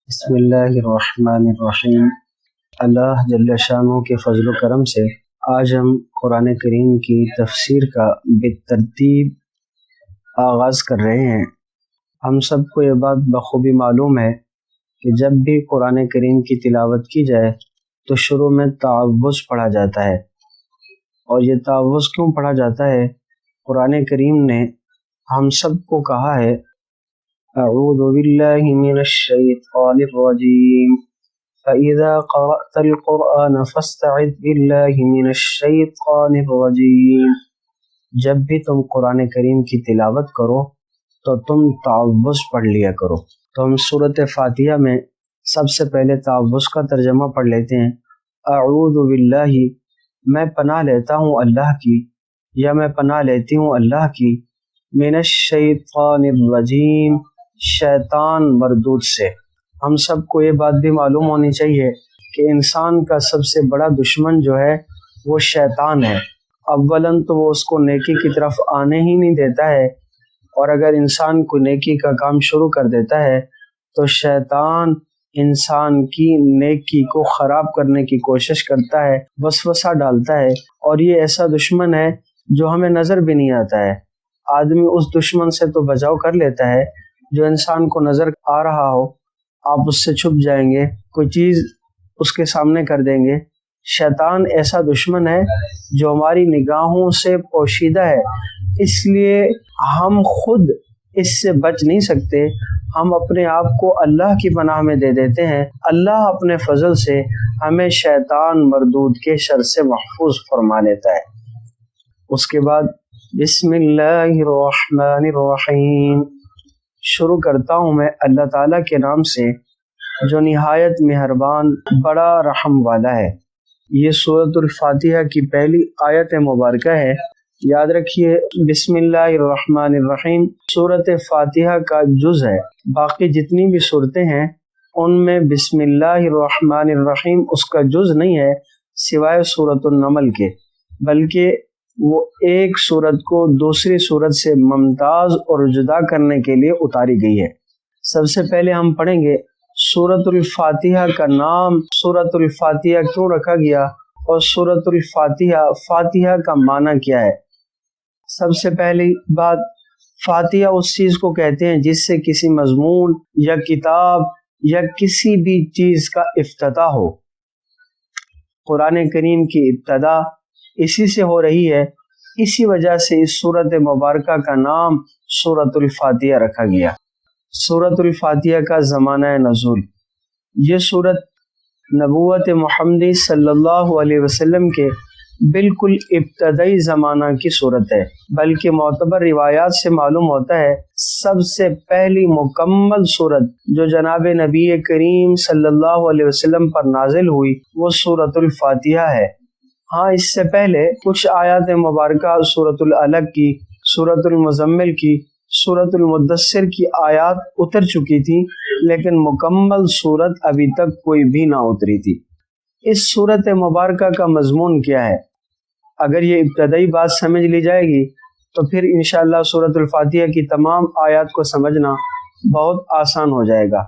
بسم اللہ الرحمن الرحیم۔ اللہ جل شانہ کے فضل و کرم سے آج ہم قرآن کریم کی تفسیر کا بالترتیب آغاز کر رہے ہیں۔ ہم سب کو یہ بات بخوبی معلوم ہے کہ جب بھی قرآن کریم کی تلاوت کی جائے تو شروع میں تعوذ پڑھا جاتا ہے، اور یہ تعوذ کیوں پڑھا جاتا ہے؟ قرآن کریم نے ہم سب کو کہا ہے اعوذ باللہ من الشیطان الرجیم فَإِذَا قَرَأْتَ الْقُرْآنَ فَاسْتَعِذْ بِاللَّهِ مِنَ الشَّيْطَانِ الرَّجِيمِ۔ جب بھی تم قرآن کریم کی تلاوت کرو تو تم تعوذ پڑھ لیا کرو۔ تو ہم سورۃ فاتحہ میں سب سے پہلے تعوذ کا ترجمہ پڑھ لیتے ہیں۔ اعوذ باللہ، میں پناہ لیتا ہوں اللہ کی، یا میں پناہ لیتی ہوں اللہ کی، من الشیطان الرجیم، شیطان مردود سے۔ ہم سب کو یہ بات بھی معلوم ہونی چاہیے کہ انسان کا سب سے بڑا دشمن جو ہے وہ شیطان ہے۔ اولاً تو وہ اس کو نیکی کی طرف آنے ہی نہیں دیتا ہے، اور اگر انسان کو نیکی کا کام شروع کر دیتا ہے تو شیطان انسان کی نیکی کو خراب کرنے کی کوشش کرتا ہے، وسوسہ ڈالتا ہے، اور یہ ایسا دشمن ہے جو ہمیں نظر بھی نہیں آتا ہے۔ آدمی اس دشمن سے تو بچاؤ کر لیتا ہے جو انسان کو نظر آ رہا ہو، آپ اس سے چھپ جائیں گے، کوئی چیز اس کے سامنے کر دیں گے۔ شیطان ایسا دشمن ہے جو ہماری نگاہوں سے پوشیدہ ہے، اس لیے ہم خود اس سے بچ نہیں سکتے۔ ہم اپنے آپ کو اللہ کی پناہ میں دے دیتے ہیں۔ اللہ اپنے فضل سے ہمیں شیطان مردود کے شر سے محفوظ فرما لیتا ہے۔ اس کے بعد بسم اللہ الرحمن الرحیم، شروع کرتا ہوں میں اللہ تعالیٰ کے نام سے جو نہایت مہربان، بڑا رحم والا ہے۔ یہ سورۃ الفاتحہ کی پہلی آیت مبارکہ ہے۔ یاد رکھیے بسم اللہ الرحمن الرحیم سورۃ فاتحہ کا جز ہے۔ باقی جتنی بھی صورتیں ہیں ان میں بسم اللہ الرحمن الرحیم اس کا جز نہیں ہے، سوائے سورۃ النمل کے، بلکہ وہ ایک سورت کو دوسری سورت سے ممتاز اور جدا کرنے کے لیے اتاری گئی ہے۔ سب سے پہلے ہم پڑھیں گے سورۃ الفاتحہ کا نام سورۃ الفاتحہ کیوں رکھا گیا، اور سورۃ الفاتحہ، فاتحہ کا معنی کیا ہے۔ سب سے پہلی بات، فاتحہ اس چیز کو کہتے ہیں جس سے کسی مضمون یا کتاب یا کسی بھی چیز کا افتتاح ہو۔ قرآن کریم کی ابتدا اسی سے ہو رہی ہے، اسی وجہ سے اس سورۃ مبارکہ کا نام سورۃ الفاتحہ رکھا گیا۔ سورۃ الفاتحہ کا زمانہ نزول، یہ سورت نبوت محمدی صلی اللہ علیہ وسلم کے بالکل ابتدائی زمانہ کی صورت ہے، بلکہ معتبر روایات سے معلوم ہوتا ہے سب سے پہلی مکمل صورت جو جناب نبی کریم صلی اللہ علیہ وسلم پر نازل ہوئی وہ سورۃ الفاتحہ ہے۔ ہاں، اس سے پہلے کچھ آیات مبارکہ سورۃ العلق کی، سورۃ المزمل کی، سورۃ المدثر کی آیات اتر چکی تھی، لیکن مکمل صورت ابھی تک کوئی بھی نہ اتری تھی۔ اس سورۃ مبارکہ کا مضمون کیا ہے؟ اگر یہ ابتدائی بات سمجھ لی جائے گی تو پھر انشاءاللہ سورۃ الفاتحہ کی تمام آیات کو سمجھنا بہت آسان ہو جائے گا۔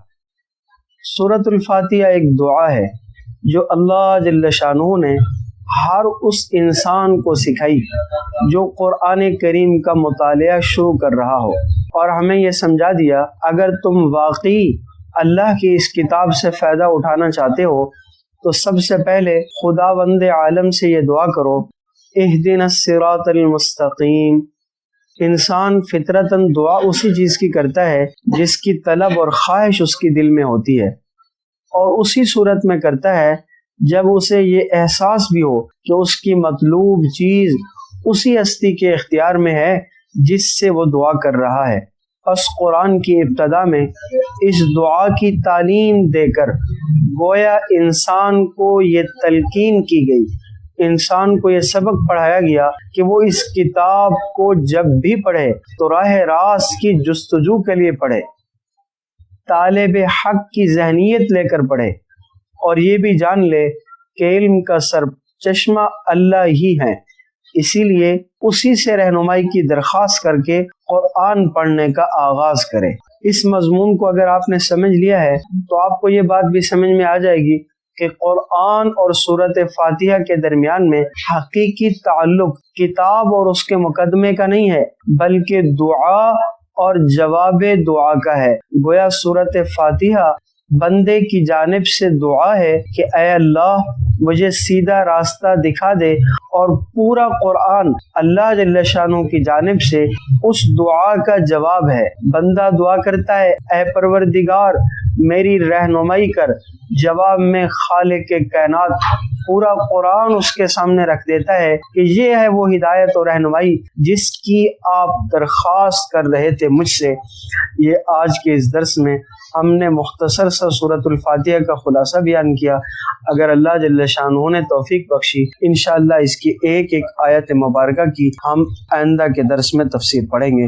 سورۃ الفاتحہ ایک دعا ہے جو اللہ جل شانہ نے ہر اس انسان کو سکھائی جو قرآن کریم کا مطالعہ شروع کر رہا ہو، اور ہمیں یہ سمجھا دیا اگر تم واقعی اللہ کی اس کتاب سے فائدہ اٹھانا چاہتے ہو تو سب سے پہلے خداوند عالم سے یہ دعا کرو، اہدنا الصراط المستقیم۔ انسان فطرتاً دعا اسی چیز کی کرتا ہے جس کی طلب اور خواہش اس کی دل میں ہوتی ہے، اور اسی صورت میں کرتا ہے جب اسے یہ احساس بھی ہو کہ اس کی مطلوب چیز اسی ہستی کے اختیار میں ہے جس سے وہ دعا کر رہا ہے۔ پس قرآن کی ابتدا میں اس دعا کی تعلیم دے کر گویا انسان کو یہ تلقین کی گئی، انسان کو یہ سبق پڑھایا گیا کہ وہ اس کتاب کو جب بھی پڑھے تو راہ راست کی جستجو کے لیے پڑھے، طالب حق کی ذہنیت لے کر پڑھے، اور یہ بھی جان لے کہ علم کا سر چشمہ اللہ ہی ہے، اسی لیے اسی سے رہنمائی کی درخواست کر کے قرآن پڑھنے کا آغاز کرے۔ اس مضمون کو اگر آپ نے سمجھ لیا ہے تو آپ کو یہ بات بھی سمجھ میں آ جائے گی کہ قرآن اور سورۃ فاتحہ کے درمیان میں حقیقی تعلق کتاب اور اس کے مقدمے کا نہیں ہے، بلکہ دعا اور جواب دعا کا ہے۔ گویا سورۃ فاتحہ بندے کی جانب سے دعا ہے کہ اے اللہ مجھے سیدھا راستہ دکھا دے، اور پورا قرآن اللہ جل شانہ کی جانب سے اس دعا کا جواب ہے۔ بندہ دعا کرتا ہے اے پروردگار میری رہنمائی کر، جواب میں خالق کائنات پورا قرآن اس کے سامنے رکھ دیتا ہے کہ یہ ہے وہ ہدایت اور رہنمائی جس کی آپ درخواست کر رہے تھے مجھ سے۔ یہ آج کے اس درس میں ہم نے مختصر سا سورۃ الفاتحہ کا خلاصہ بیان کیا۔ اگر اللہ جل شانہ نے توفیق بخشی انشاءاللہ اس کی ایک ایک آیت مبارکہ کی ہم آئندہ کے درس میں تفسیر پڑھیں گے۔